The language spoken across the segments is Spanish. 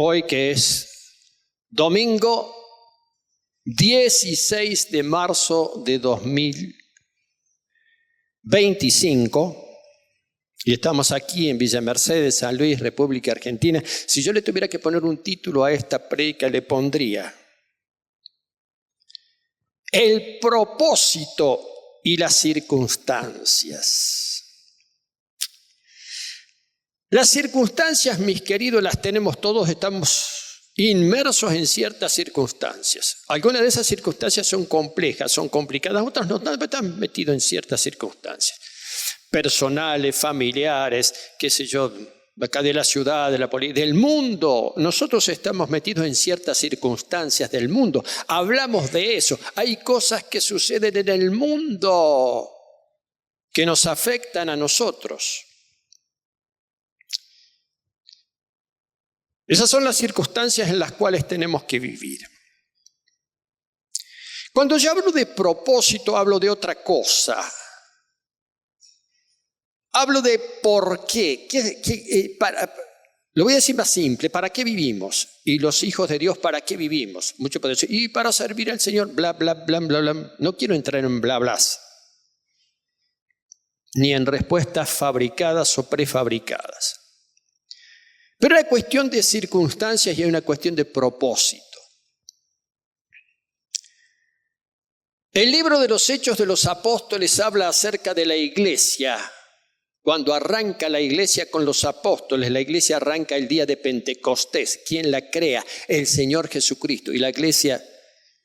hoy que es domingo 16 de marzo de 2025, y estamos aquí en Villa Mercedes, San Luis, República Argentina. Si yo le tuviera que poner un título a esta prédica, le pondría El propósito y las circunstancias. Las circunstancias, mis queridos, las tenemos todos, estamos inmersos en ciertas circunstancias. Algunas de esas circunstancias son complejas, son complicadas, otras no, están metidos en ciertas circunstancias. Personales, familiares, qué sé yo, acá de la ciudad, de la política, del mundo. Nosotros estamos metidos en ciertas circunstancias del mundo. Hablamos de eso. Hay cosas que suceden en el mundo que nos afectan a nosotros. Esas son las circunstancias en las cuales tenemos que vivir. Cuando yo hablo de propósito, hablo de otra cosa. Hablo de por qué. Lo voy a decir más simple. ¿Para qué vivimos? Y los hijos de Dios, ¿para qué vivimos? Muchos pueden decir, y para servir al Señor, bla, bla, bla, bla, bla. No quiero entrar en bla, blas. Ni en respuestas fabricadas o prefabricadas. Pero hay cuestión de circunstancias y hay una cuestión de propósito. El libro de los Hechos de los Apóstoles habla acerca de la iglesia. Cuando arranca la iglesia con los apóstoles, la iglesia arranca el día de Pentecostés. ¿Quién la crea? El Señor Jesucristo. Y la iglesia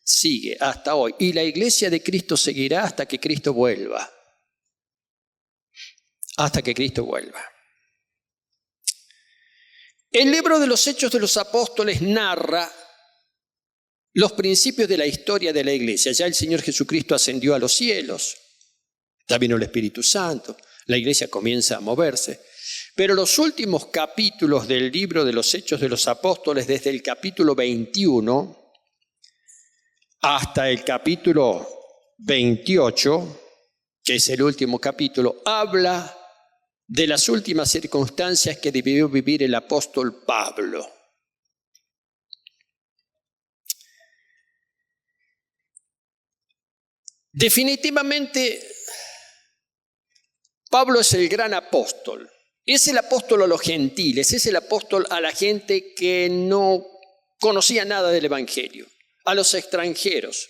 sigue hasta hoy. Y la iglesia de Cristo seguirá hasta que Cristo vuelva. Hasta que Cristo vuelva. El libro de los Hechos de los Apóstoles narra los principios de la historia de la iglesia. Ya el Señor Jesucristo ascendió a los cielos, ya vino el Espíritu Santo, la iglesia comienza a moverse. Pero los últimos capítulos del libro de los Hechos de los Apóstoles, desde el capítulo 21 hasta el capítulo 28, que es el último capítulo, habla de las últimas circunstancias que debió vivir el apóstol Pablo. Definitivamente, Pablo es el gran apóstol. Es el apóstol a los gentiles, es el apóstol a la gente que no conocía nada del Evangelio, a los extranjeros.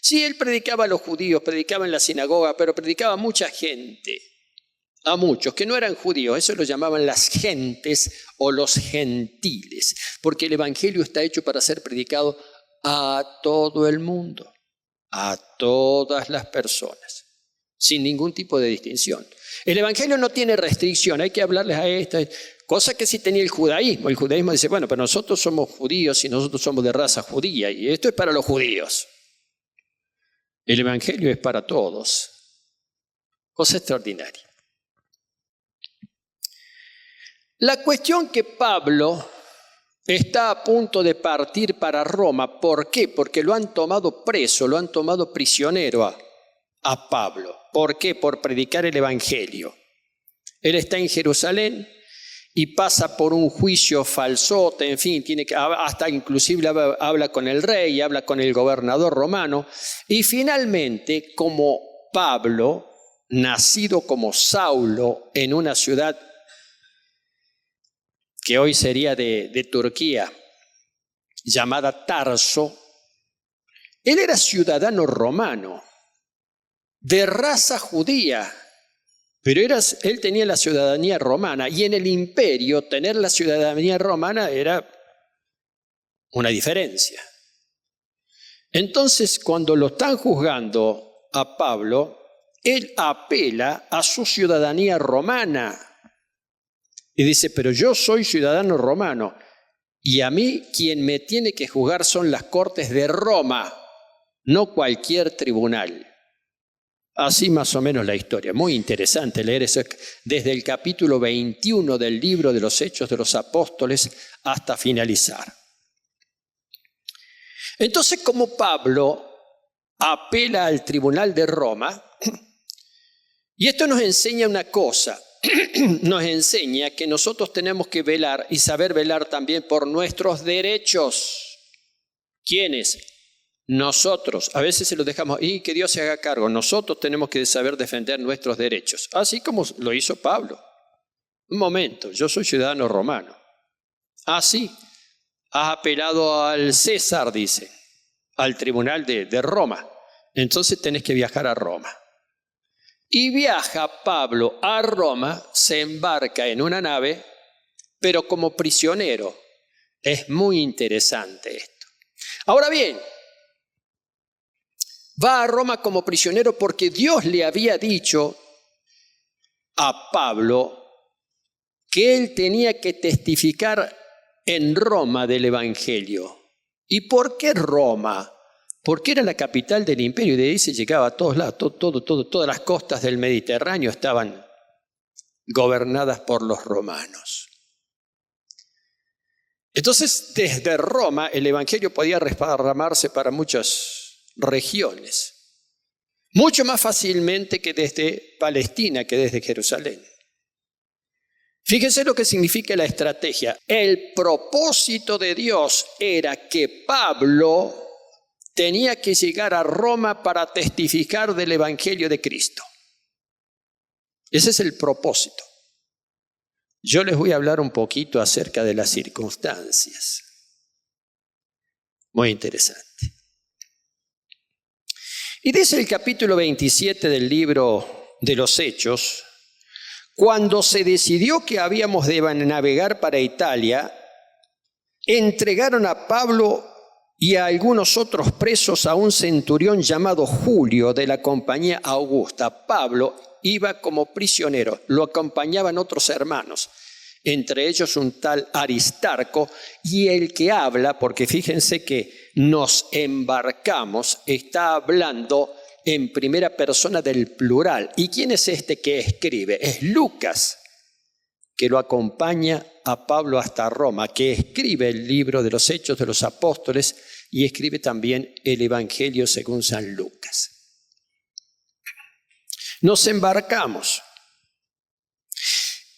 Sí, él predicaba a los judíos, predicaba en la sinagoga, pero predicaba a mucha gente. A muchos que no eran judíos, eso lo llamaban las gentes o los gentiles, porque el evangelio está hecho para ser predicado a todo el mundo, a todas las personas, sin ningún tipo de distinción. El evangelio no tiene restricción, hay que hablarles a esta, cosa que sí tenía el judaísmo. El judaísmo dice, bueno, pero nosotros somos judíos y nosotros somos de raza judía y esto es para los judíos. El evangelio es para todos, cosa extraordinaria. La cuestión que Pablo está a punto de partir para Roma. ¿Por qué? Porque lo han tomado preso, lo han tomado prisionero a Pablo. ¿Por qué? Por predicar el Evangelio. Él está en Jerusalén y pasa por un juicio falsote, en fin, hasta inclusive habla con el rey, habla con el gobernador romano. Y finalmente, como Pablo, nacido como Saulo en una ciudad que hoy sería de Turquía, llamada Tarso, él era ciudadano romano, de raza judía, pero él tenía la ciudadanía romana, y en el imperio tener la ciudadanía romana era una diferencia. Entonces, cuando lo están juzgando a Pablo, él apela a su ciudadanía romana. Y dice, pero yo soy ciudadano romano y a mí quien me tiene que juzgar son las cortes de Roma, no cualquier tribunal. Así más o menos la historia. Muy interesante leer eso desde el capítulo 21 del libro de los Hechos de los Apóstoles hasta finalizar. Entonces, como Pablo apela al tribunal de Roma, y esto nos enseña una cosa. nos enseña que nosotros tenemos que velar y saber velar también por nuestros derechos. ¿Quiénes? Nosotros. A veces se los dejamos y que Dios se haga cargo. Nosotros tenemos que saber defender nuestros derechos, así como lo hizo Pablo. Un momento, yo soy ciudadano romano. Ah, sí, has apelado al César, dice, al tribunal de Roma. Entonces tenés que viajar a Roma. Y viaja Pablo a Roma, se embarca en una nave, pero como prisionero. Es muy interesante esto. Ahora bien, va a Roma como prisionero porque Dios le había dicho a Pablo que él tenía que testificar en Roma del Evangelio. ¿Y por qué Roma? Porque era la capital del imperio y de ahí se llegaba a todos lados. Todas las costas del Mediterráneo estaban gobernadas por los romanos. Entonces, desde Roma el Evangelio podía desparramarse para muchas regiones. Mucho más fácilmente que desde Palestina, que desde Jerusalén. Fíjense lo que significa la estrategia. El propósito de Dios era que Pablo tenía que llegar a Roma para testificar del Evangelio de Cristo. Ese es el propósito. Yo les voy a hablar un poquito acerca de las circunstancias. Muy interesante. Y dice el capítulo 27 del libro de los Hechos: cuando se decidió que habíamos de navegar para Italia, entregaron a Pablo y a algunos otros presos a un centurión llamado Julio de la compañía Augusta. Pablo iba como prisionero, lo acompañaban otros hermanos, entre ellos un tal Aristarco, y el que habla, porque fíjense que nos embarcamos, está hablando en primera persona del plural. ¿Y quién es este que escribe? Es Lucas, que lo acompaña a Pablo hasta Roma, que escribe el libro de los Hechos de los Apóstoles y escribe también el Evangelio según San Lucas. Nos embarcamos.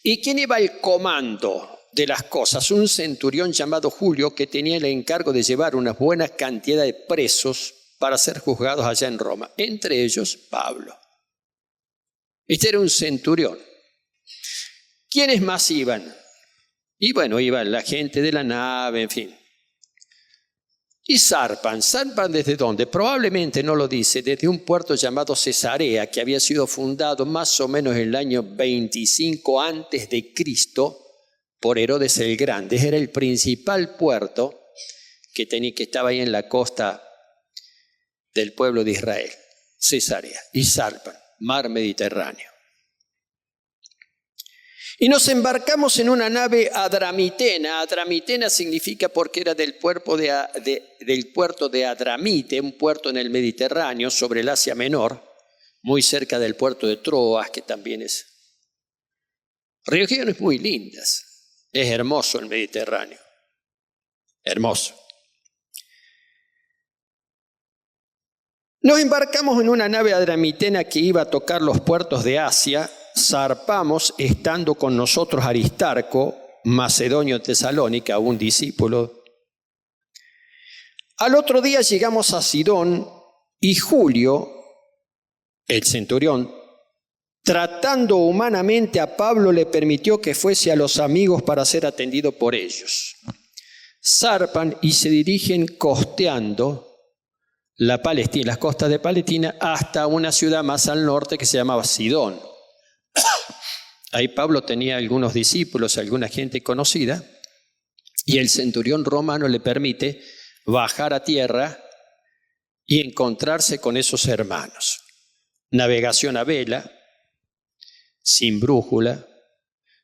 ¿Y quién iba al comando de las cosas? Un centurión llamado Julio, que tenía el encargo de llevar una buena cantidad de presos para ser juzgados allá en Roma, entre ellos Pablo. Este era un centurión. ¿Quiénes más iban? Y bueno, iba la gente de la nave, en fin. Y zarpan ¿desde dónde? Probablemente no lo dice, desde un puerto llamado Cesarea, que había sido fundado más o menos en el año 25 antes de Cristo por Herodes el Grande. Era el principal puerto que estaba ahí en la costa del pueblo de Israel, Cesarea, y zarpan, mar Mediterráneo. Y nos embarcamos en una nave adramitena. Adramitena significa porque era del puerto de Adramite, un puerto en el Mediterráneo, sobre el Asia Menor, muy cerca del puerto de Troas, que también es. Regiones muy lindas. Es hermoso el Mediterráneo. Hermoso. Nos embarcamos en una nave adramitena que iba a tocar los puertos de Asia. Zarpamos, estando con nosotros Aristarco, macedonio de Tesalónica, un discípulo. Al otro día llegamos a Sidón y Julio, el centurión, tratando humanamente a Pablo, le permitió que fuese a los amigos para ser atendido por ellos. Zarpan y se dirigen costeando las costas de Palestina hasta una ciudad más al norte que se llamaba Sidón. Ahí Pablo tenía algunos discípulos, alguna gente conocida, y el centurión romano le permite bajar a tierra y encontrarse con esos hermanos. Navegación a vela, sin brújula,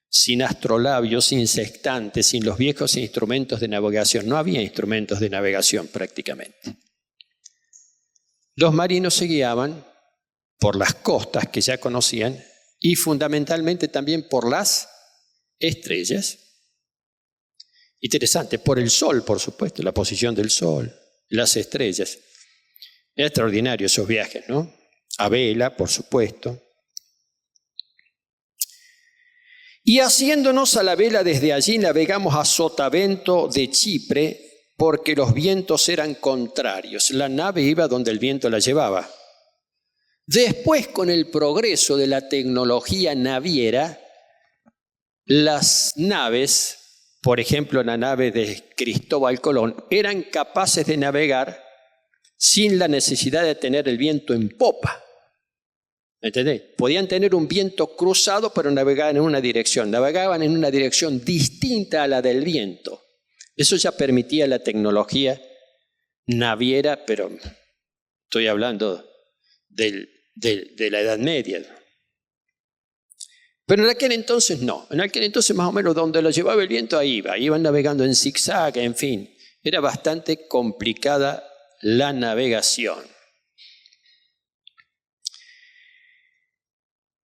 sin astrolabio, sin sextante, sin los viejos instrumentos de navegación. No había instrumentos de navegación prácticamente. Los marinos se guiaban por las costas que ya conocían y fundamentalmente también por las estrellas. Interesante, por el sol, por supuesto, la posición del sol, las estrellas. Era extraordinario esos viajes, ¿no? A vela, por supuesto. Y haciéndonos a la vela desde allí navegamos a Sotavento de Chipre, porque los vientos eran contrarios. La nave iba donde el viento la llevaba. Después, con el progreso de la tecnología naviera, las naves, por ejemplo la nave de Cristóbal Colón, eran capaces de navegar sin la necesidad de tener el viento en popa. ¿Entendés? Podían tener un viento cruzado, pero navegaban en una dirección. Navegaban en una dirección distinta a la del viento. Eso ya permitía la tecnología naviera, pero estoy hablando de la Edad Media. Pero en aquel entonces no. En aquel entonces más o menos donde lo llevaba el viento, ahí iba. Iban navegando en zigzag, en fin. Era bastante complicada la navegación.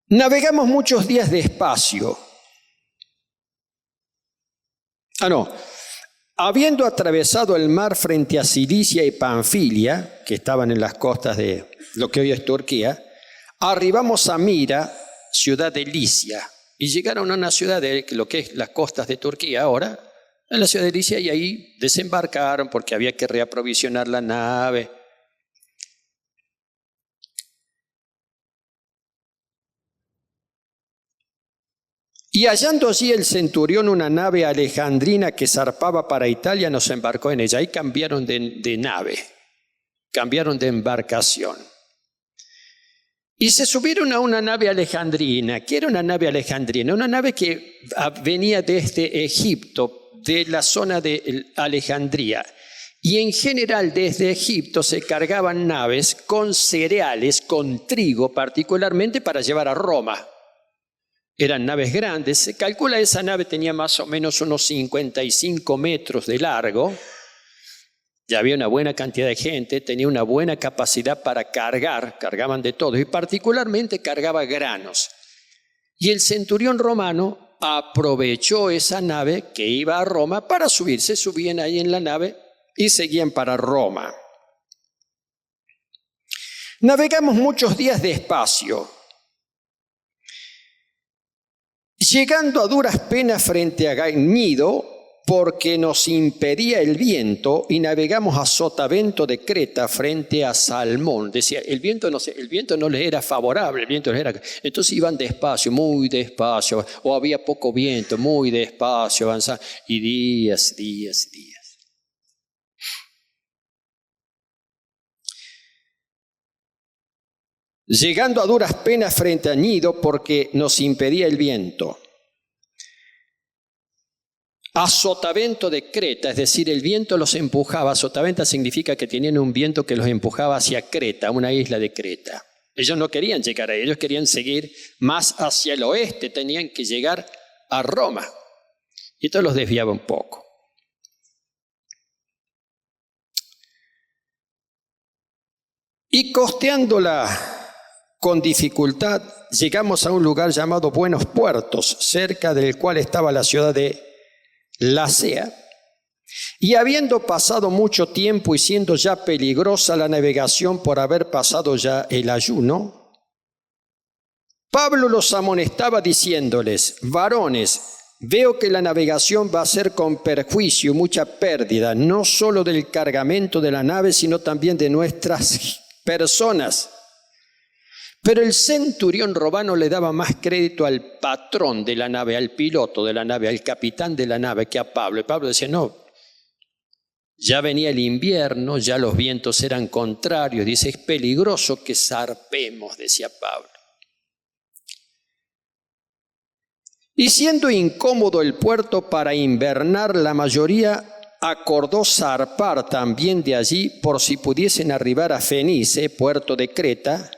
Navegamos muchos días despacio. Habiendo atravesado el mar frente a Cilicia y Panfilia, que estaban en las costas de lo que hoy es Turquía, arribamos a Mira, ciudad de Licia, y llegaron a una ciudad de lo que es las costas de Turquía ahora, en la ciudad de Licia, y ahí desembarcaron porque había que reaprovisionar la nave. Y hallando allí el centurión una nave alejandrina que zarpaba para Italia, nos embarcó en ella. Ahí cambiaron de nave, cambiaron de embarcación. Y se subieron a una nave alejandrina. ¿Qué era una nave alejandrina? Una nave que venía desde Egipto, de la zona de Alejandría. Y en general desde Egipto se cargaban naves con cereales, con trigo particularmente para llevar a Roma. Eran naves grandes. Se calcula esa nave tenía más o menos unos 55 metros de largo. Ya había una buena cantidad de gente, tenía una buena capacidad para cargar, cargaban de todo, y particularmente cargaba granos. Y el centurión romano aprovechó esa nave que iba a Roma para subirse, subían ahí en la nave y seguían para Roma. Navegamos muchos días despacio, llegando a duras penas frente a Gnido, porque nos impedía el viento, y navegamos a Sotavento de Creta frente a Salmón. Decía, el viento no les era favorable, entonces iban despacio, muy despacio, o había poco viento, muy despacio, avanzaban, y días. Llegando a duras penas frente a Gnido, porque nos impedía el viento. A Sotavento de Creta, es decir, el viento los empujaba. Sotavento significa que tenían un viento que los empujaba hacia Creta, una isla de Creta. Ellos no querían llegar ahí, ellos querían seguir más hacia el oeste, tenían que llegar a Roma. Y esto los desviaba un poco. Y costeándola con dificultad, llegamos a un lugar llamado Buenos Puertos, cerca del cual estaba la ciudad de Lasea. Y habiendo pasado mucho tiempo y siendo ya peligrosa la navegación por haber pasado ya el ayuno, Pablo los amonestaba diciéndoles: varones, veo que la navegación va a ser con perjuicio y mucha pérdida, no solo del cargamento de la nave, sino también de nuestras personas. Pero el centurión romano le daba más crédito al patrón de la nave, al piloto de la nave, al capitán de la nave, que a Pablo. Y Pablo decía, no, ya venía el invierno, ya los vientos eran contrarios. Dice, es peligroso que zarpemos, decía Pablo. Y siendo incómodo el puerto para invernar, la mayoría acordó zarpar también de allí por si pudiesen arribar a Fenice, puerto de Creta,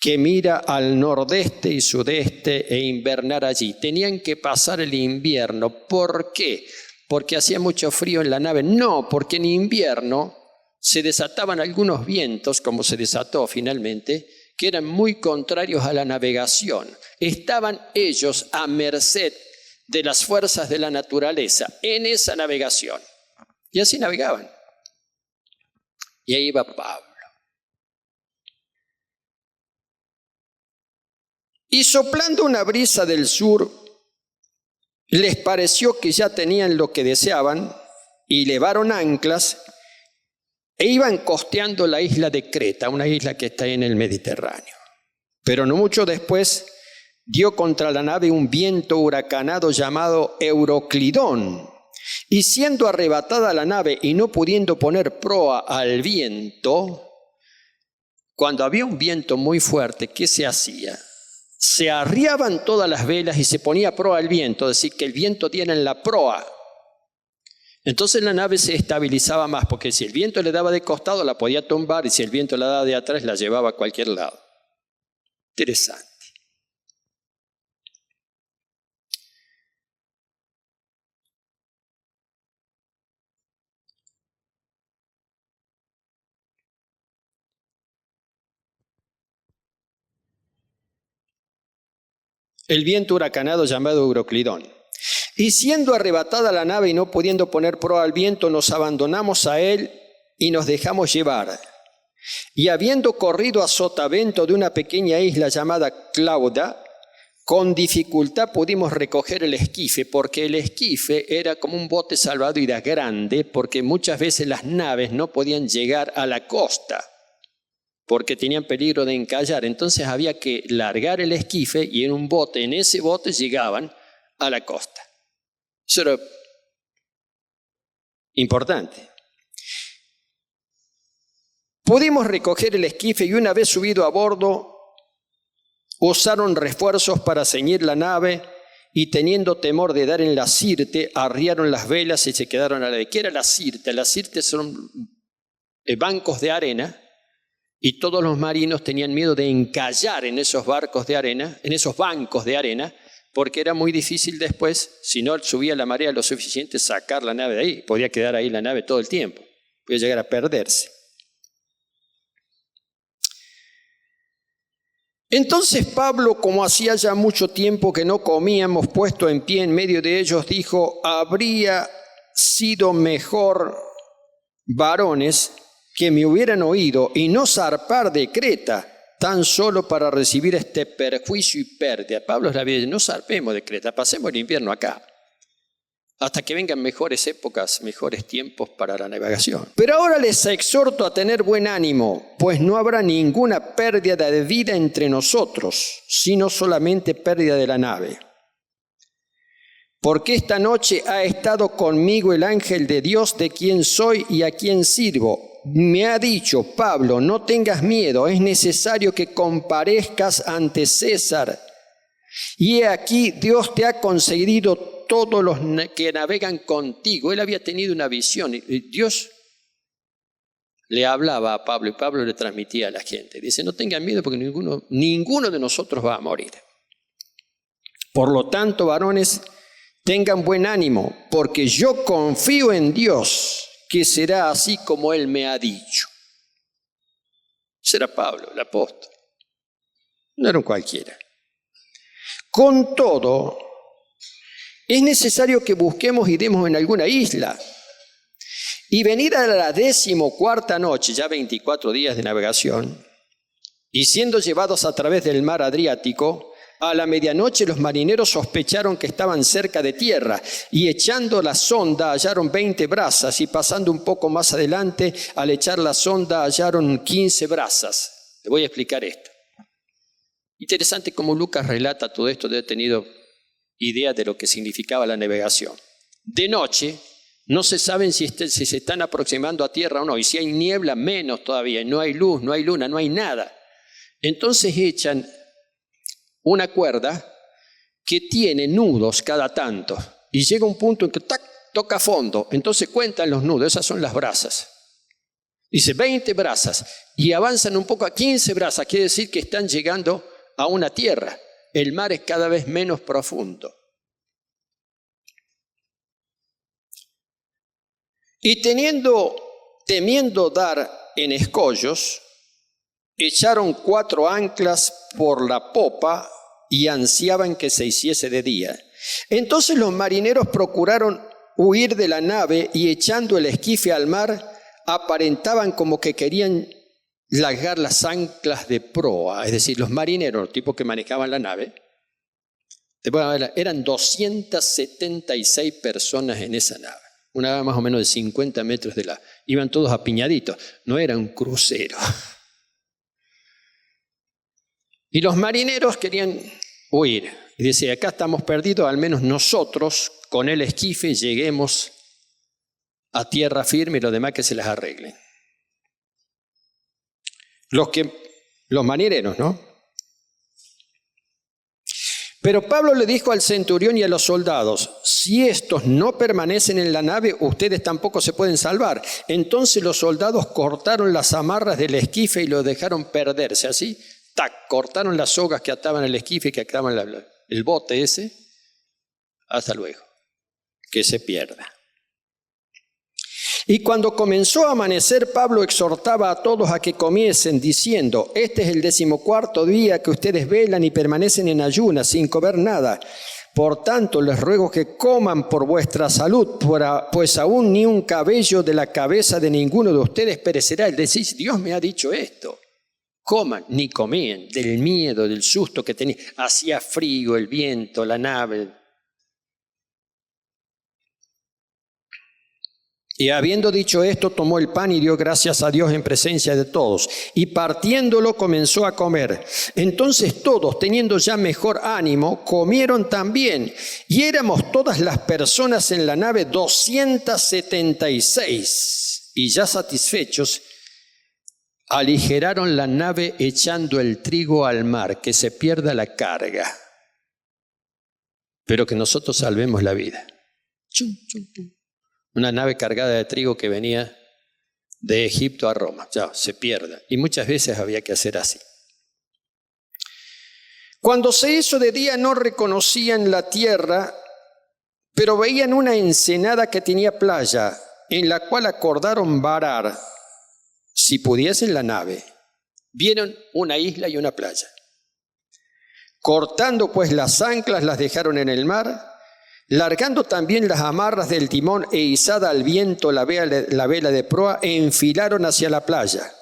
que mira al nordeste y sudeste, e invernar allí. Tenían que pasar el invierno. ¿Por qué? ¿Porque hacía mucho frío en la nave? No, porque en invierno se desataban algunos vientos, como se desató finalmente, que eran muy contrarios a la navegación. Estaban ellos a merced de las fuerzas de la naturaleza en esa navegación. Y así navegaban. Y ahí iba Pablo. Y soplando una brisa del sur, les pareció que ya tenían lo que deseaban y levaron anclas e iban costeando la isla de Creta, una isla que está en el Mediterráneo. Pero no mucho después dio contra la nave un viento huracanado llamado Euroclidón, y siendo arrebatada la nave y no pudiendo poner proa al viento, cuando había un viento muy fuerte, ¿qué se hacía? Se arriaban todas las velas y se ponía proa al viento, es decir, que el viento diera en la proa. Entonces la nave se estabilizaba más, porque si el viento le daba de costado la podía tumbar y si el viento la daba de atrás la llevaba a cualquier lado. Interesante. El viento huracanado llamado Euroclidón. Y siendo arrebatada la nave y no pudiendo poner proa al viento, nos abandonamos a él y nos dejamos llevar. Y habiendo corrido a sotavento de una pequeña isla llamada Clauda, con dificultad pudimos recoger el esquife, porque el esquife era como un bote salvavidas grande, porque muchas veces las naves no podían llegar a la costa, porque tenían peligro de encallar. Entonces había que largar el esquife y en ese bote llegaban a la costa. Eso era importante. Pudimos recoger el esquife y una vez subido a bordo, usaron refuerzos para ceñir la nave y teniendo temor de dar en la sirte, arriaron las velas y se quedaron a la vez. ¿Qué era la sirte? Las sirtes son bancos de arena y todos los marinos tenían miedo de encallar en esos barcos de arena, en esos bancos de arena, porque era muy difícil después, si no subía la marea lo suficiente, sacar la nave de ahí. Podía quedar ahí la nave todo el tiempo, podía llegar a perderse. Entonces Pablo, como hacía ya mucho tiempo que no comíamos, puesto en pie en medio de ellos, dijo: habría sido mejor, varones, que me hubieran oído y no zarpar de Creta, tan solo para recibir este perjuicio y pérdida. Pablo le había dicho: no zarpemos de Creta, pasemos el invierno acá, hasta que vengan mejores épocas, mejores tiempos para la navegación. Pero ahora les exhorto a tener buen ánimo, pues no habrá ninguna pérdida de vida entre nosotros, sino solamente pérdida de la nave. Porque esta noche ha estado conmigo el ángel de Dios, de quien soy y a quien sirvo. Me ha dicho: Pablo, no tengas miedo, es necesario que comparezcas ante César. Y he aquí, Dios te ha concedido todos los que navegan contigo. Él había tenido una visión y Dios le hablaba a Pablo y Pablo le transmitía a la gente. Dice: no tengan miedo porque ninguno de nosotros va a morir. Por lo tanto, varones, tengan buen ánimo, porque yo confío en Dios, que será así como Él me ha dicho. Será Pablo, el apóstol. No era un cualquiera. Con todo, es necesario que busquemos y demos en alguna isla. Y venida la 14ª noche, ya 24 días de navegación, y siendo llevados a través del mar Adriático, a la medianoche los marineros sospecharon que estaban cerca de tierra, y echando la sonda hallaron 20 brazas, y pasando un poco más adelante, al echar la sonda hallaron 15 brazas. Te voy a explicar esto. Interesante cómo Lucas relata todo esto, de haber tenido idea de lo que significaba la navegación. De noche no se saben si se están aproximando a tierra o no, y si hay niebla menos todavía, no hay luz, no hay luna, no hay nada. Entonces echan una cuerda que tiene nudos cada tanto y llega un punto en que toca fondo, entonces cuentan los nudos, esas son las brazas. Dice 20 brazas y avanzan un poco a 15 brazas, quiere decir que están llegando a una tierra. El mar es cada vez menos profundo. Y temiendo dar en escollos, echaron 4 anclas por la popa y ansiaban que se hiciese de día. Entonces los marineros procuraron huir de la nave y echando el esquife al mar, aparentaban como que querían largar las anclas de proa, es decir, los marineros, los tipos que manejaban la nave, Eran 276 personas en esa nave. Una nave más o menos de 50 metros de largo. Iban todos apiñaditos. No era un crucero. Y los marineros querían huir. Y decía, acá estamos perdidos, al menos nosotros con el esquife lleguemos a tierra firme y los demás que se las arreglen. Los marineros, ¿no? Pero Pablo le dijo al centurión y a los soldados, si estos no permanecen en la nave, ustedes tampoco se pueden salvar. Entonces los soldados cortaron las amarras del esquife y lo dejaron perderse. Así, tac, cortaron las sogas que ataban el esquife y que ataban el bote ese. Hasta luego, que se pierda. Y cuando comenzó a amanecer, Pablo exhortaba a todos a que comiesen, diciendo, este es el 14º día que ustedes velan y permanecen en ayunas, sin comer nada. Por tanto, les ruego que coman por vuestra salud, pues aún ni un cabello de la cabeza de ninguno de ustedes perecerá. Es decir, Dios me ha dicho esto. Coman, ni comían, del miedo, del susto que tenían. Hacía frío, el viento, la nave. Y habiendo dicho esto, tomó el pan y dio gracias a Dios en presencia de todos. Y partiéndolo comenzó a comer. Entonces todos, teniendo ya mejor ánimo, comieron también. Y éramos todas las personas en la nave 276. Y ya satisfechos, aligeraron la nave echando el trigo al mar, que se pierda la carga, pero que nosotros salvemos la vida. Chum, chum, chum. Una nave cargada de trigo que venía de Egipto a Roma, ya se pierda. Y muchas veces había que hacer así. Cuando se hizo de día no reconocían la tierra, pero veían una ensenada que tenía playa, en la cual acordaron varar, si pudiesen, la nave. Vieron una isla y una playa. Cortando pues las anclas, las dejaron en el mar, largando también las amarras del timón e izada al viento la vela de proa, enfilaron hacia la playa.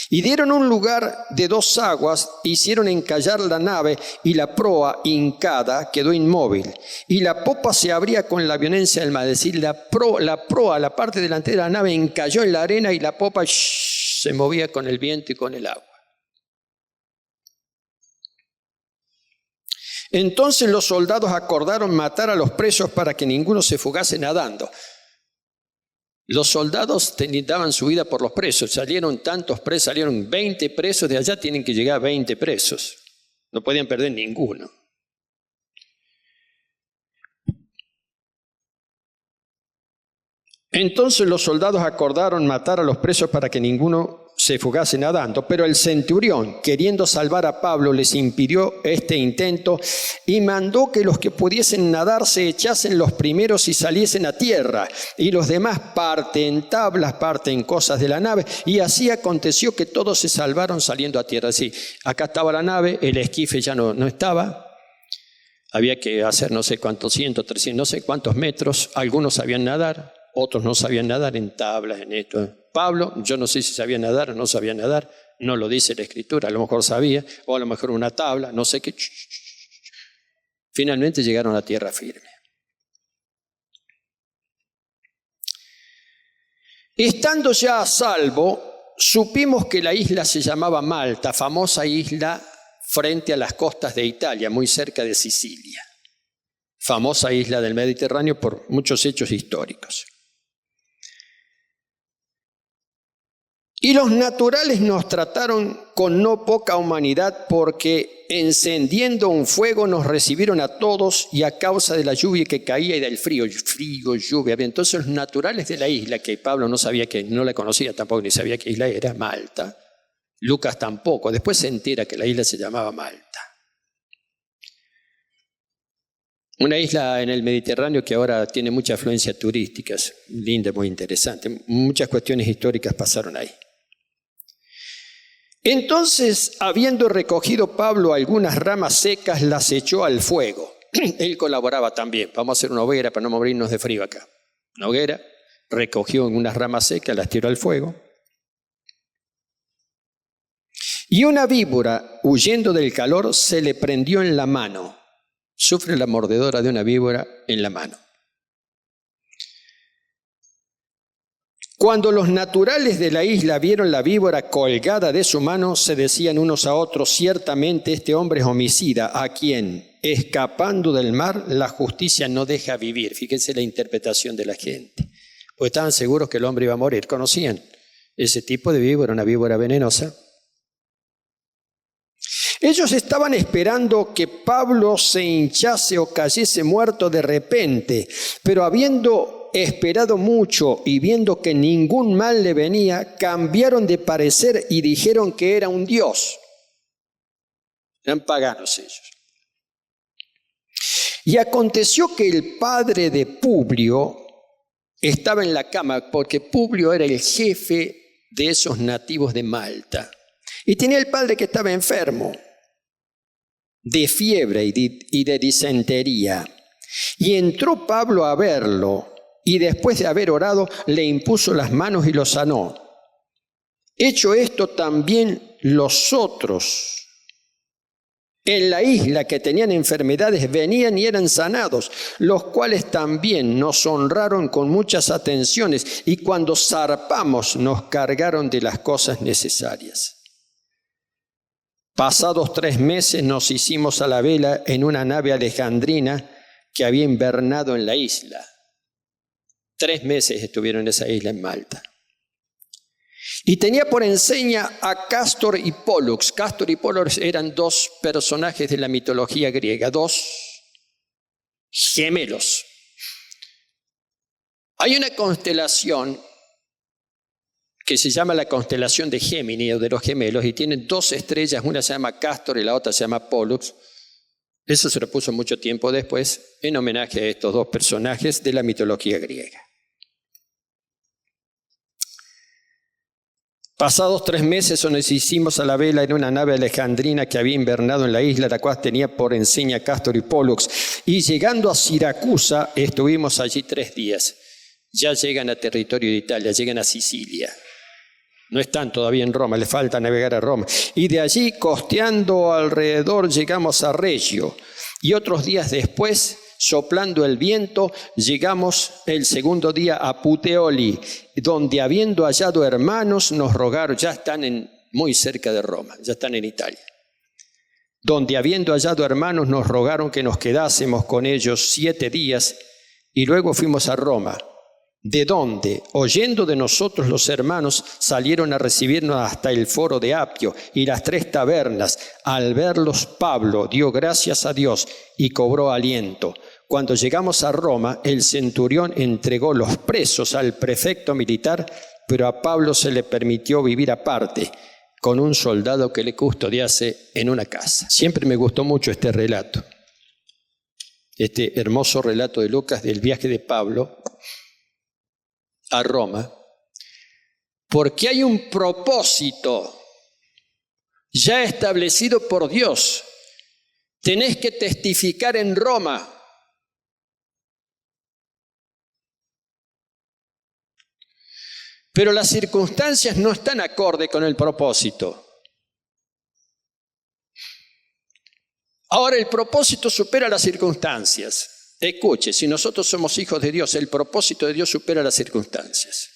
Y dieron un lugar de 2 aguas, hicieron encallar la nave, y la proa hincada quedó inmóvil. Y la popa se abría con la violencia del mar. Es decir, la proa, la parte delantera de la nave, encalló en la arena y la popa se movía con el viento y con el agua. Entonces los soldados acordaron matar a los presos para que ninguno se fugase nadando. Los soldados daban su vida por los presos. Salieron tantos presos, salieron 20 presos, de allá tienen que llegar 20 presos. No podían perder ninguno. Entonces los soldados acordaron matar a los presos para que ninguno se fugase nadando, pero el centurión, queriendo salvar a Pablo, les impidió este intento y mandó que los que pudiesen nadar se echasen los primeros y saliesen a tierra, y los demás parte en tablas, parte en cosas de la nave, y así aconteció que todos se salvaron saliendo a tierra. Sí, acá estaba la nave, el esquife ya no estaba, había que hacer no sé cuántos, 100, 300, no sé cuántos metros, algunos sabían nadar, otros no sabían nadar en tablas, en esto. Pablo, yo no sé si sabía nadar o no sabía nadar, no lo dice la Escritura, a lo mejor sabía, o a lo mejor una tabla, no sé qué. Finalmente llegaron a tierra firme. Estando ya a salvo, supimos que la isla se llamaba Malta, famosa isla frente a las costas de Italia, muy cerca de Sicilia. Famosa isla del Mediterráneo por muchos hechos históricos. Y los naturales nos trataron con no poca humanidad, porque encendiendo un fuego nos recibieron a todos, y a causa de la lluvia que caía y del frío, lluvia. Entonces los naturales de la isla, que Pablo no sabía, que no la conocía tampoco, ni sabía qué isla era, Malta. Lucas tampoco, después se entera que la isla se llamaba Malta. Una isla en el Mediterráneo que ahora tiene mucha afluencia turística, linda, muy interesante. Muchas cuestiones históricas pasaron ahí. Entonces, habiendo recogido Pablo algunas ramas secas, las echó al fuego. Él colaboraba también. Vamos a hacer una hoguera para no morirnos de frío acá. Una hoguera, recogió unas ramas secas, las tiró al fuego. Y una víbora, huyendo del calor, se le prendió en la mano. sufre la mordedura de una víbora en la mano. Cuando los naturales de la isla vieron la víbora colgada de su mano, se decían unos a otros: ciertamente este hombre es homicida, a quien, escapando del mar, la justicia no deja vivir. Fíjense la interpretación de la gente. Pues estaban seguros que el hombre iba a morir. Conocían ese tipo de víbora, una víbora venenosa. Ellos estaban esperando que Pablo se hinchase o cayese muerto de repente, pero habiendo esperado mucho y viendo que ningún mal le venía, cambiaron de parecer y dijeron que era un dios. Eran paganos ellos. Y aconteció que el padre de Publio estaba en la cama, porque Publio era el jefe de esos nativos de Malta. Y tenía el padre que estaba enfermo de fiebre y de disentería. Y entró Pablo a verlo, y después de haber orado, le impuso las manos y lo sanó. Hecho esto, también los otros en la isla que tenían enfermedades venían y eran sanados, los cuales también nos honraron con muchas atenciones, y cuando zarpamos nos cargaron de las cosas necesarias. Pasados 3 meses nos hicimos a la vela en una nave alejandrina que había invernado en la isla. 3 meses estuvieron en esa isla en Malta. Y tenía por enseña a Cástor y Pólux. Cástor y Pólux eran 2 personajes de la mitología griega, 2 gemelos. Hay una constelación que se llama la constelación de Géminis o de los gemelos, y tienen 2 estrellas, una se llama Cástor y la otra se llama Pólux. Eso se lo puso mucho tiempo después en homenaje a estos 2 personajes de la mitología griega. Pasados 3 meses nos hicimos a la vela en una nave alejandrina que había invernado en la isla, la cual tenía por enseña Cástor y Pólux. Y llegando a Siracusa, estuvimos allí 3 días. Ya llegan a territorio de Italia, llegan a Sicilia. No están todavía en Roma, les falta navegar a Roma. Y de allí, costeando alrededor, llegamos a Regio. Y otros días después, soplando el viento, llegamos el segundo día a Puteoli, donde habiendo hallado hermanos, nos rogaron, ya están muy cerca de Roma, ya están en Italia. Donde habiendo hallado hermanos, nos rogaron que nos quedásemos con ellos 7 días, y luego fuimos a Roma, de donde, oyendo de nosotros los hermanos, salieron a recibirnos hasta el foro de Apio y las 3 tabernas. Al verlos, Pablo dio gracias a Dios y cobró aliento. Cuando llegamos a Roma, el centurión entregó los presos al prefecto militar, pero a Pablo se le permitió vivir aparte, con un soldado que le custodiase en una casa. Siempre me gustó mucho este relato, este hermoso relato de Lucas del viaje de Pablo a Roma, porque hay un propósito ya establecido por Dios. Tenés que testificar en Roma. Pero las circunstancias no están acorde con el propósito. Ahora, el propósito supera las circunstancias. Escuche, si nosotros somos hijos de Dios, el propósito de Dios supera las circunstancias.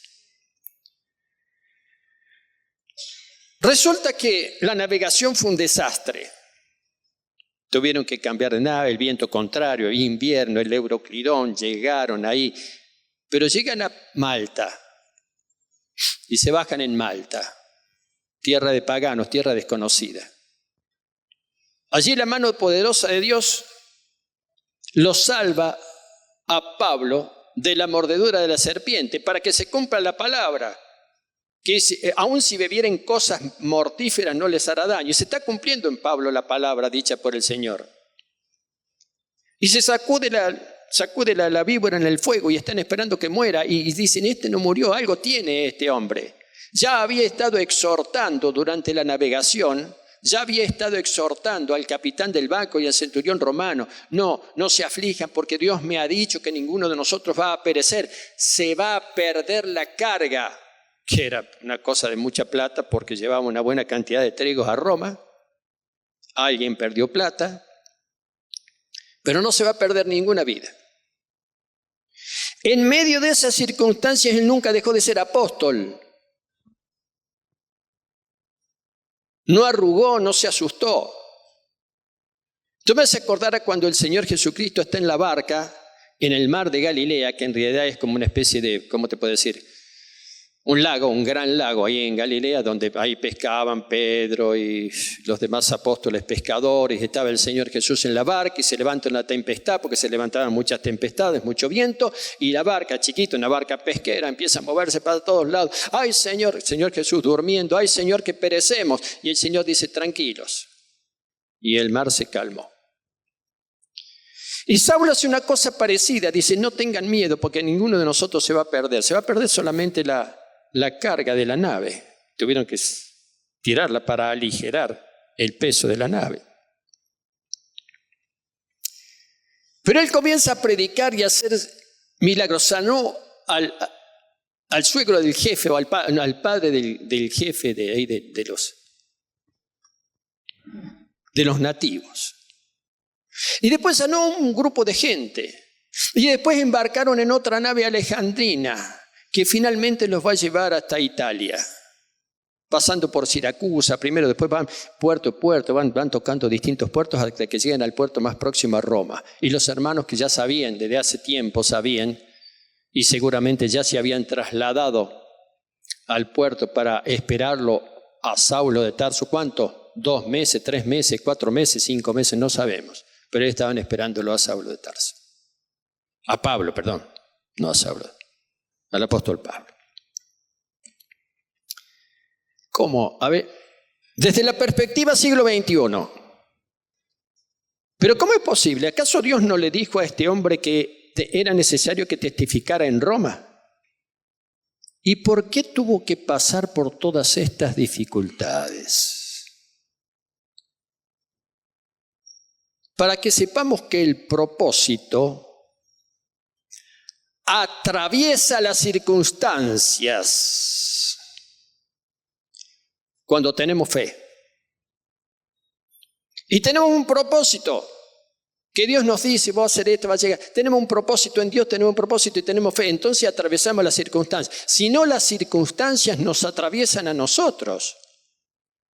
Resulta que la navegación fue un desastre. Tuvieron que cambiar de nave, el viento contrario, invierno, el Euroclidón, llegaron ahí. Pero llegan a Malta y se bajan en Malta, tierra de paganos, tierra desconocida. Allí la mano poderosa de Dios lo salva a Pablo de la mordedura de la serpiente, para que se cumpla la palabra, que aun si bebieren cosas mortíferas no les hará daño. Y se está cumpliendo en Pablo la palabra dicha por el Señor. Y se sacude la víbora en el fuego y están esperando que muera, y dicen: este no murió, algo tiene este hombre. Ya había estado exhortando durante la navegación, ya había estado exhortando al capitán del barco y al centurión romano: no se aflijan, porque Dios me ha dicho que ninguno de nosotros va a perecer, se va a perder la carga, que era una cosa de mucha plata porque llevaba una buena cantidad de trigos a Roma. Alguien perdió plata, pero no se va a perder ninguna vida. En medio de esas circunstancias, él nunca dejó de ser apóstol. No arrugó, no se asustó. Tú me haces acordar a cuando el Señor Jesucristo está en la barca en el mar de Galilea, que en realidad es como una especie de, ¿cómo te puedo decir? Un lago, un gran lago ahí en Galilea, donde ahí pescaban Pedro y los demás apóstoles pescadores. Estaba el Señor Jesús en la barca y se levanta una tempestad, porque se levantaban muchas tempestades, mucho viento, y la barca, chiquita, una barca pesquera, empieza a moverse para todos lados. ¡Ay, Señor Jesús durmiendo! ¡Ay, Señor, que perecemos! Y el Señor dice, tranquilos. Y el mar se calmó. Y Saulo hace una cosa parecida, dice, no tengan miedo porque ninguno de nosotros se va a perder. Se va a perder solamente la carga de la nave. Tuvieron que tirarla para aligerar el peso de la nave. Pero él comienza a predicar y a hacer milagros. Sanó al suegro del jefe o al padre del jefe de los nativos. Y después sanó un grupo de gente. Y después embarcaron en otra nave alejandrina que finalmente los va a llevar hasta Italia, pasando por Siracusa primero, después van puerto a puerto, van tocando distintos puertos hasta que lleguen al puerto más próximo a Roma. Y los hermanos que ya sabían, desde hace tiempo sabían, y seguramente ya se habían trasladado al puerto para esperarlo a Saulo de Tarso. ¿Cuánto? 2 meses, 3 meses, 4 meses, 5 meses, no sabemos. Pero ellos estaban esperándolo a Saulo de Tarso. A Pablo, perdón, no a Saulo. Al apóstol Pablo. ¿Cómo? A ver, desde la perspectiva siglo XXI. Pero ¿cómo es posible? ¿Acaso Dios no le dijo a este hombre que era necesario que testificara en Roma? ¿Y por qué tuvo que pasar por todas estas dificultades? Para que sepamos que el propósito atraviesa las circunstancias cuando tenemos fe. Y tenemos un propósito que Dios nos dice, voy a hacer esto, va a llegar. Tenemos un propósito en Dios, tenemos un propósito y tenemos fe. Entonces atravesamos las circunstancias. Si no, las circunstancias nos atraviesan a nosotros.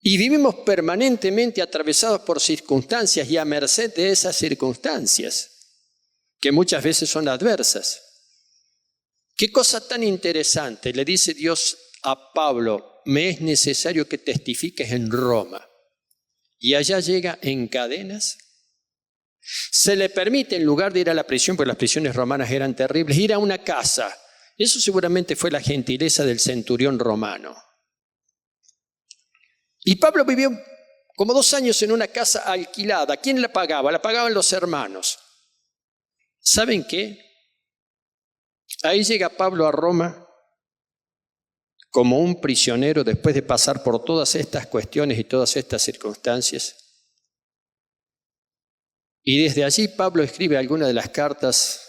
Y vivimos permanentemente atravesados por circunstancias y a merced de esas circunstancias, que muchas veces son adversas. Qué cosa tan interesante, le dice Dios a Pablo, me es necesario que testifiques en Roma. Y allá llega en cadenas. Se le permite, en lugar de ir a la prisión, porque las prisiones romanas eran terribles, ir a una casa. Eso seguramente fue la gentileza del centurión romano. Y Pablo vivió como 2 años en una casa alquilada. ¿Quién la pagaba? La pagaban los hermanos. ¿Saben qué? Ahí llega Pablo a Roma como un prisionero después de pasar por todas estas cuestiones y todas estas circunstancias. Y desde allí Pablo escribe algunas de las cartas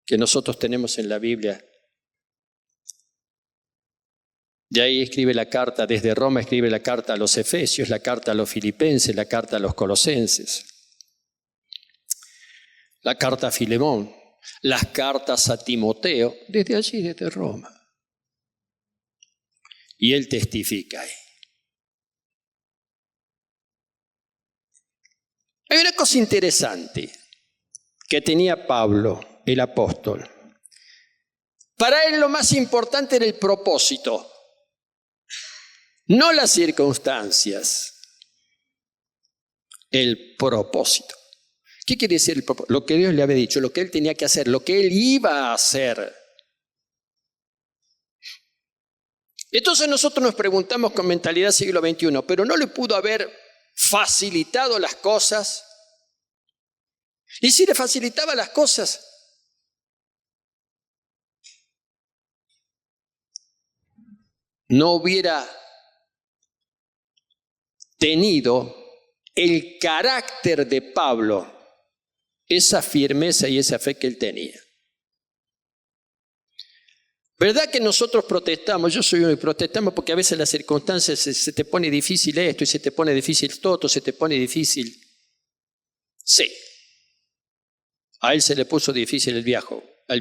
que nosotros tenemos en la Biblia. De ahí escribe la carta, desde Roma escribe la carta a los Efesios, la carta a los Filipenses, la carta a los Colosenses, la carta a Filemón, las cartas a Timoteo, desde allí, desde Roma. Y él testifica ahí. Hay una cosa interesante que tenía Pablo, el apóstol. Para él lo más importante era el propósito, no las circunstancias, el propósito. ¿Qué quiere decir el propósito? Lo que Dios le había dicho, lo que él tenía que hacer, lo que él iba a hacer. Entonces nosotros nos preguntamos con mentalidad siglo XXI, ¿pero no le pudo haber facilitado las cosas? Y si le facilitaba las cosas, no hubiera tenido el carácter de Pablo, esa firmeza y esa fe que él tenía. ¿Verdad que nosotros protestamos? Yo soy uno y protestamos porque a veces las circunstancias se te pone difícil esto y se te pone difícil todo, se te pone difícil. Sí. A él se le puso difícil el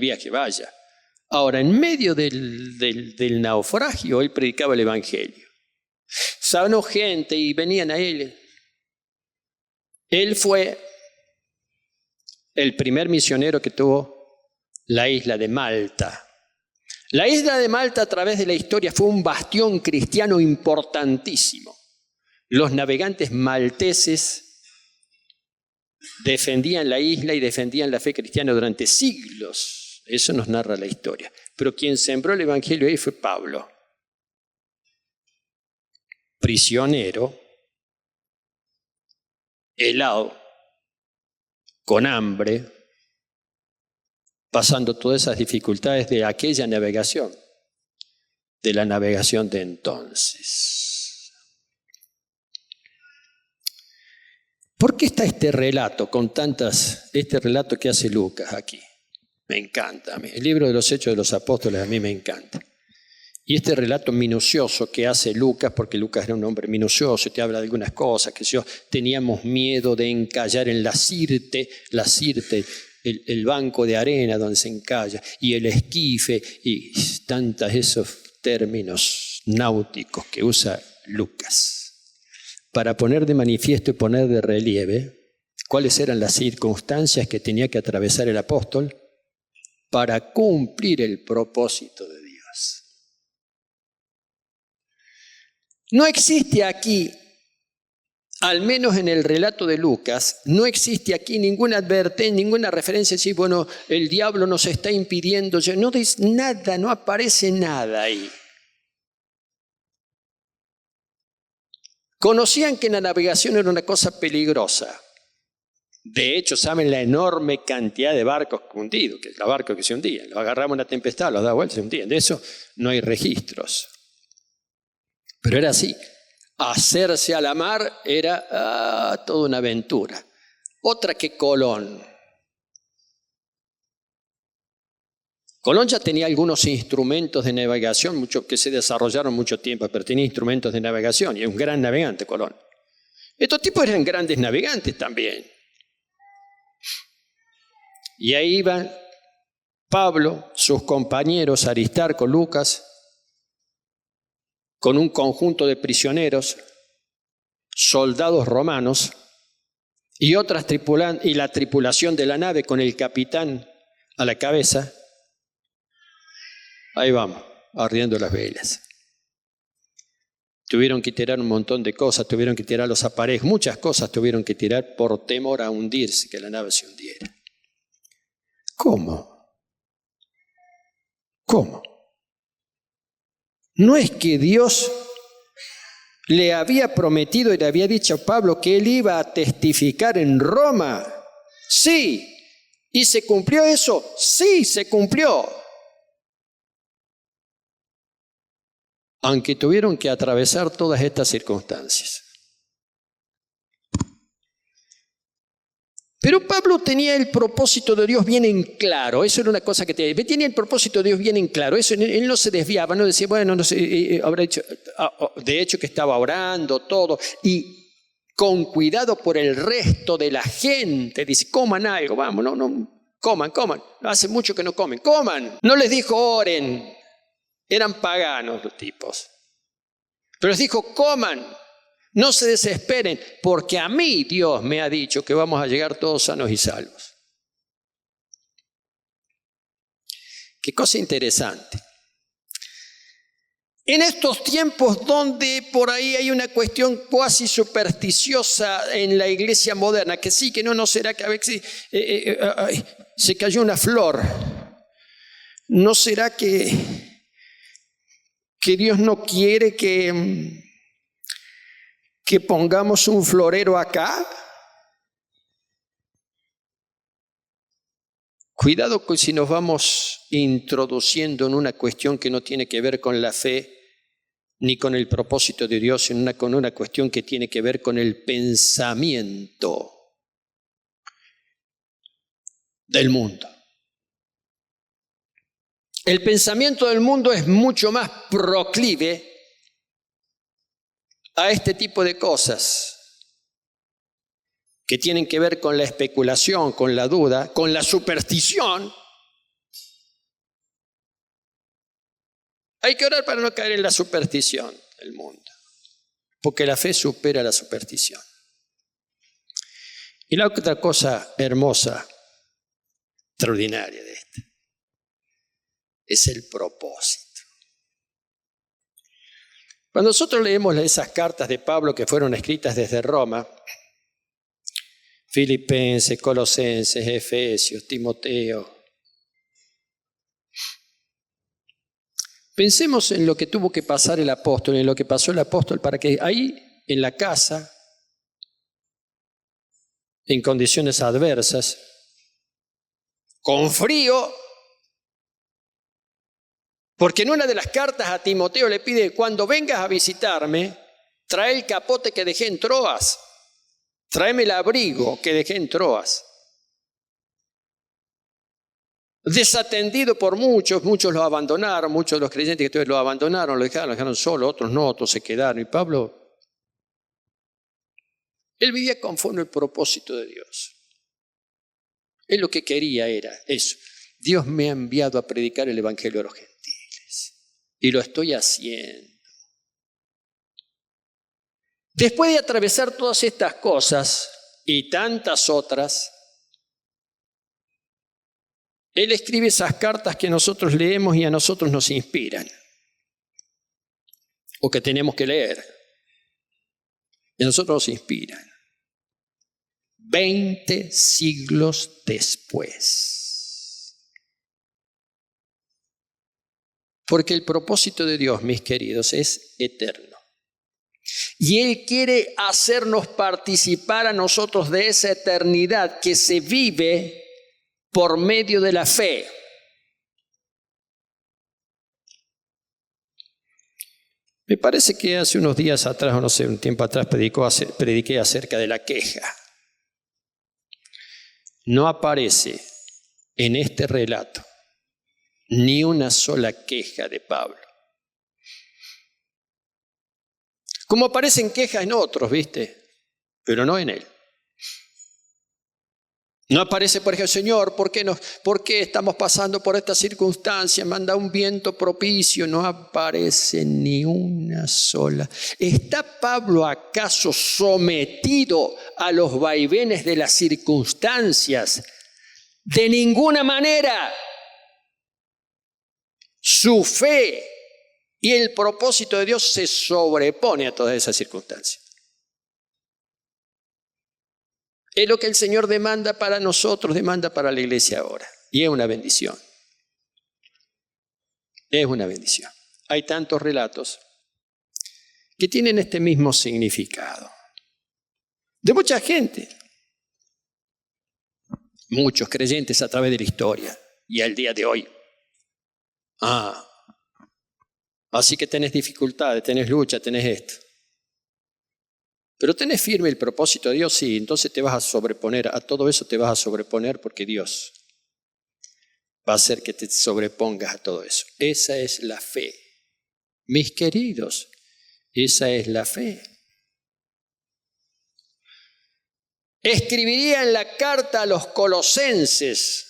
viaje, vaya. Ahora, en medio del naufragio, él predicaba el Evangelio. Sanó gente y venían a él. Él fue el primer misionero que tuvo la isla de Malta. La isla de Malta, a través de la historia, fue un bastión cristiano importantísimo. Los navegantes malteses defendían la isla y defendían la fe cristiana durante siglos. Eso nos narra la historia. Pero quien sembró el Evangelio ahí fue Pablo. Prisionero, helado, con hambre, pasando todas esas dificultades de aquella navegación, de la navegación de entonces. ¿Por qué está este relato este relato que hace Lucas aquí? Me encanta a mí. El libro de los Hechos de los Apóstoles a mí me encanta. Y este relato minucioso que hace Lucas, porque Lucas era un hombre minucioso y te habla de algunas cosas, que teníamos miedo de encallar en la Sirte, el banco de arena donde se encalla, y el esquife, y tantos esos términos náuticos que usa Lucas, para poner de manifiesto y poner de relieve cuáles eran las circunstancias que tenía que atravesar el apóstol para cumplir el propósito de Dios. No existe aquí, al menos en el relato de Lucas, no existe aquí ninguna advertencia, ninguna referencia a decir, bueno, el diablo nos está impidiendo. No dice nada, no aparece nada ahí. Conocían que la navegación era una cosa peligrosa. De hecho, saben la enorme cantidad de barcos hundidos, que los barcos que se hundían. Los agarramos en una tempestad, los da vuelta y se hundían. De eso no hay registros. Pero era así. Hacerse a la mar era toda una aventura. Otra que Colón. Colón ya tenía algunos instrumentos de navegación, muchos que se desarrollaron mucho tiempo, pero tenía instrumentos de navegación y es un gran navegante Colón. Estos tipos eran grandes navegantes también. Y ahí iban Pablo, sus compañeros Aristarco, Lucas, con un conjunto de prisioneros, soldados romanos y la tripulación de la nave con el capitán a la cabeza. Ahí vamos, arriendo las velas. Tuvieron que tirar un montón de cosas, tuvieron que tirar los aparejos, muchas cosas tuvieron que tirar por temor a hundirse, que la nave se hundiera. ¿Cómo? ¿Cómo? No es que Dios le había prometido y le había dicho a Pablo que él iba a testificar en Roma. Sí. ¿Y se cumplió eso? Sí, se cumplió. Aunque tuvieron que atravesar todas estas circunstancias. Pero Pablo tenía el propósito de Dios bien en claro. Eso era una cosa que tenía el propósito de Dios bien en claro. Eso, él no se desviaba, no decía, bueno, no sé, habrá hecho. De hecho que estaba orando todo y con cuidado por el resto de la gente. Dice, coman algo, vamos, no, coman. Hace mucho que no coman. No les dijo oren. Eran paganos los tipos. Pero les dijo, coman. No se desesperen, porque a mí Dios me ha dicho que vamos a llegar todos sanos y salvos. Qué cosa interesante. En estos tiempos donde por ahí hay una cuestión cuasi supersticiosa en la iglesia moderna, que sí, que no será que a veces se cayó una flor. ¿No será que Dios no quiere que pongamos un florero acá? Cuidado con si nos vamos introduciendo en una cuestión que no tiene que ver con la fe ni con el propósito de Dios, sino con una cuestión que tiene que ver con el pensamiento del mundo. El pensamiento del mundo es mucho más proclive a este tipo de cosas que tienen que ver con la especulación, con la duda, con la superstición, hay que orar para no caer en la superstición del mundo, porque la fe supera la superstición. Y la otra cosa hermosa, extraordinaria de esto, es el propósito. Cuando nosotros leemos esas cartas de Pablo que fueron escritas desde Roma, Filipenses, Colosenses, Efesios, Timoteo, pensemos en lo que tuvo que pasar el apóstol, en lo que pasó el apóstol para que ahí en la casa, en condiciones adversas, con frío, porque en una de las cartas a Timoteo le pide, cuando vengas a visitarme, trae el capote que dejé en Troas, tráeme el abrigo que dejé en Troas. Desatendido por muchos lo abandonaron, muchos de los creyentes que lo abandonaron, lo dejaron solo, otros no, otros se quedaron. Y Pablo, él vivía conforme al propósito de Dios. Él lo que quería era eso. Dios me ha enviado a predicar el evangelio a los gentiles. Y lo estoy haciendo. Después de atravesar todas estas cosas y tantas otras, él escribe esas cartas que nosotros leemos y a nosotros nos inspiran, o que tenemos que leer, y a nosotros nos inspiran. 20 siglos después. Porque el propósito de Dios, mis queridos, es eterno. Y Él quiere hacernos participar a nosotros de esa eternidad que se vive por medio de la fe. Me parece que hace unos días atrás, o no sé, un tiempo atrás, prediqué acerca de la queja. No aparece en este relato ni una sola queja de Pablo. Como aparecen quejas en otros, ¿viste? Pero no en él. No aparece, por ejemplo, Señor, ¿por qué estamos pasando por esta circunstancia? Manda un viento propicio. No aparece ni una sola. ¿Está Pablo acaso sometido a los vaivenes de las circunstancias? De ninguna manera. Su fe y el propósito de Dios se sobrepone a todas esas circunstancias. Es lo que el Señor demanda para nosotros, demanda para la iglesia ahora. Y es una bendición. Es una bendición. Hay tantos relatos que tienen este mismo significado. De mucha gente. Muchos creyentes a través de la historia y al día de hoy. Así que tenés dificultades, tenés lucha, tenés esto. Pero tenés firme el propósito de Dios, sí, entonces te vas a sobreponer, a todo eso te vas a sobreponer porque Dios va a hacer que te sobrepongas a todo eso. Esa es la fe. Mis queridos, esa es la fe. Escribiría en la carta a los Colosenses,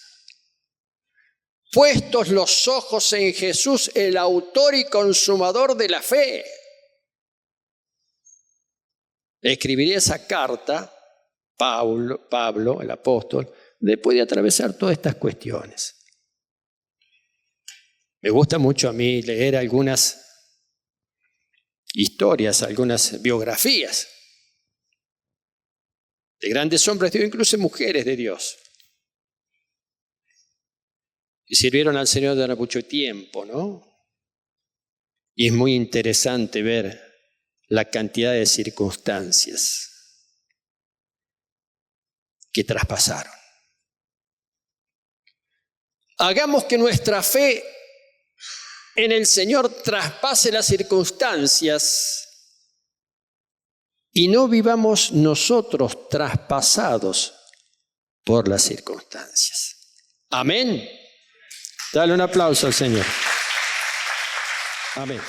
puestos los ojos en Jesús, el autor y consumador de la fe. Escribiría esa carta, Pablo, el apóstol, después de atravesar todas estas cuestiones. Me gusta mucho a mí leer algunas historias, algunas biografías de grandes hombres de Dios, incluso mujeres de Dios, que sirvieron al Señor durante mucho tiempo, ¿no? Y es muy interesante ver la cantidad de circunstancias que traspasaron. Hagamos que nuestra fe en el Señor traspase las circunstancias y no vivamos nosotros traspasados por las circunstancias. Amén. Dale un aplauso al Señor. Amén.